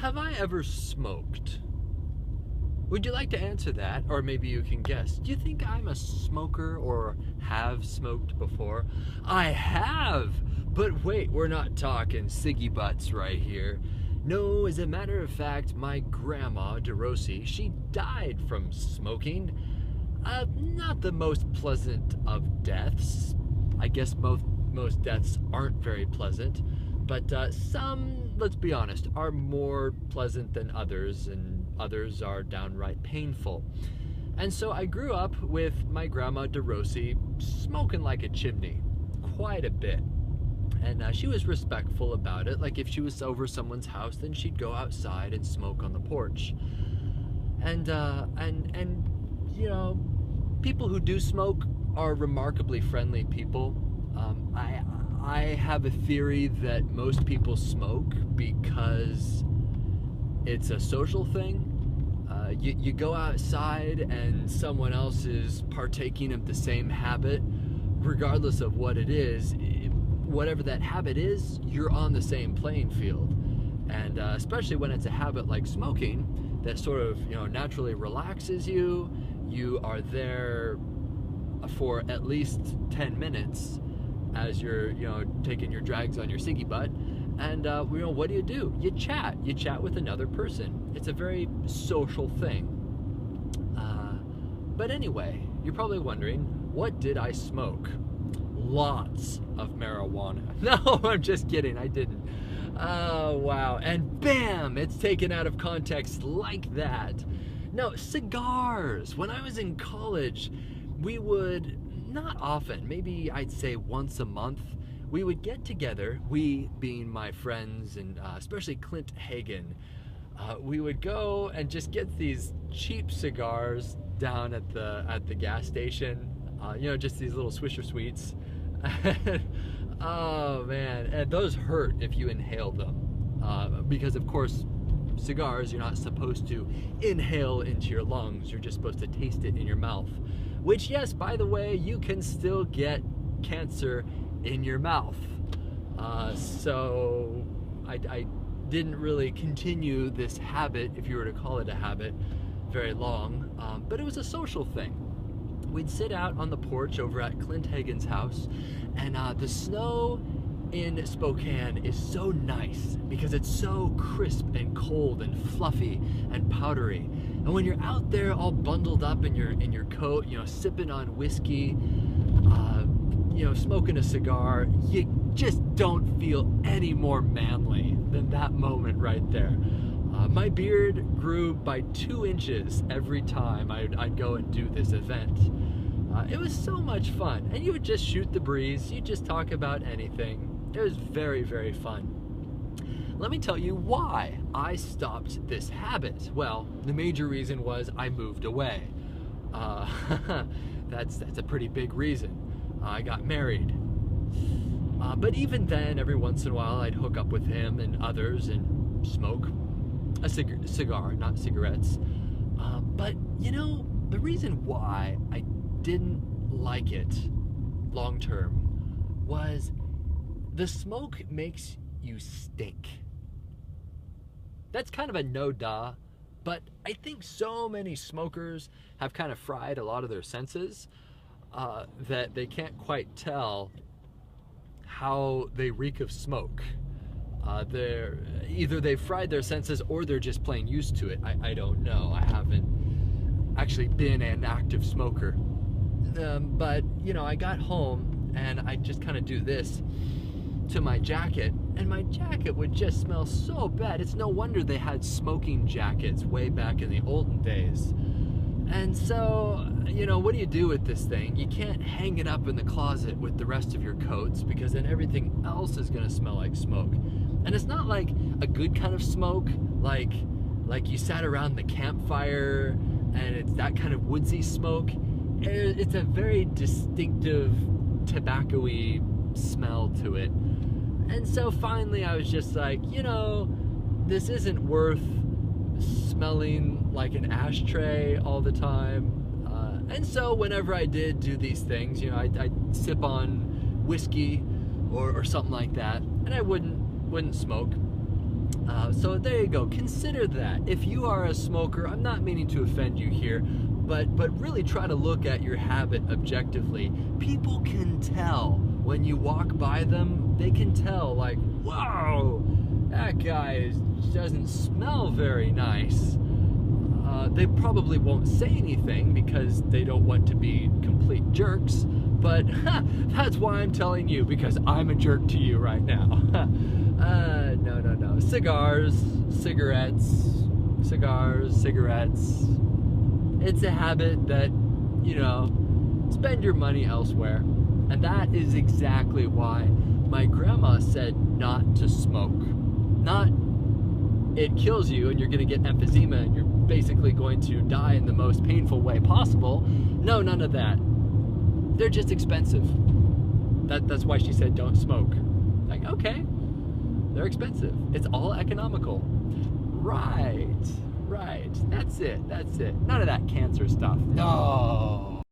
Have I ever smoked? Would you like to answer that? Or maybe you can guess. Do you think I'm a smoker or have smoked before? I have! But wait, we're not talking ciggy butts right here. No, as a matter of fact, my grandma, DeRossi, she died from smoking. Not the most pleasant of deaths. I guess most deaths aren't very pleasant. But some, let's be honest, are more pleasant than others, and others are downright painful. And so I grew up with my grandma DeRossi smoking like a chimney quite a bit. And she was respectful about it. Like if she was over someone's house, then she'd go outside and smoke on the porch. And you know, people who do smoke are remarkably friendly people. I have a theory that most people smoke because it's a social thing. You go outside and someone else is partaking of the same habit, regardless of what it is. Whatever that habit is, you're on the same playing field. And especially when it's a habit like smoking that sort of, naturally relaxes you. You are there for at least 10 minutes as you're, taking your drags on your ciggy butt. And, what do? You chat. You chat with another person. It's a very social thing. But anyway, you're probably wondering, what did I smoke? Lots of marijuana. No, I'm just kidding. I didn't. Oh, wow. And bam, it's taken out of context like that. No, cigars. When I was in college, we would, not often, maybe I'd say once a month, we would get together, we being my friends and especially Clint Hagen, we would go and just get these cheap cigars down at the gas station, just these little Swisher Sweets. Oh man, and those hurt if you inhale them, because of course cigars you're not supposed to inhale into your lungs, you're just supposed to taste it in your mouth, which, yes, by the way, you can still get cancer in your mouth. So I didn't really continue this habit, if you were to call it a habit, very long, but it was a social thing. We'd sit out on the porch over at Clint Hagen's house, and the snow in Spokane is so nice because it's so crisp and cold and fluffy and powdery. And when you're out there all bundled up in your coat, sipping on whiskey, smoking a cigar, you just don't feel any more manly than that moment right there. My beard grew by 2 inches every time I'd go and do this event. It was so much fun, and you would just shoot the breeze, you just talk about anything. It was very, very fun. Let me tell you why I stopped this habit. Well, the major reason was I moved away. That's a pretty big reason. I got married. But even then, every once in a while, I'd hook up with him and others and smoke a cigar, not cigarettes. But, the reason why I didn't like it long term was the smoke makes you stink. That's kind of a no-duh, but I think so many smokers have kind of fried a lot of their senses that they can't quite tell how they reek of smoke. Either they've fried their senses or they're just plain used to it. I don't know. I haven't actually been an active smoker. But, I got home and I just kind of do this to my jacket, and my jacket would just smell so bad. It's no wonder they had smoking jackets way back in the olden days. And so, what do you do with this thing? You can't hang it up in the closet with the rest of your coats because then everything else is going to smell like smoke. And it's not like a good kind of smoke, like you sat around the campfire and it's that kind of woodsy smoke. It's a very distinctive tobacco-y smell to it. And so finally I was just like, this isn't worth smelling like an ashtray all the time. And so whenever I did do these things, I'd sip on whiskey or something like that, and I wouldn't smoke. So there you go. Consider that. If you are a smoker, I'm not meaning to offend you here, but really try to look at your habit objectively. People can tell when you walk by them. They can tell, like, whoa, that guy doesn't smell very nice. They probably won't say anything because they don't want to be complete jerks, but that's why I'm telling you, because I'm a jerk to you right now. No. Cigars, cigarettes. It's a habit that, spend your money elsewhere. And that is exactly why my grandma said not to smoke. Not it kills you and you're going to get emphysema and you're basically going to die in the most painful way possible. No, none of that. They're just expensive. That's why she said don't smoke. Like, okay, they're expensive. It's all economical. Right. That's it. None of that cancer stuff. No.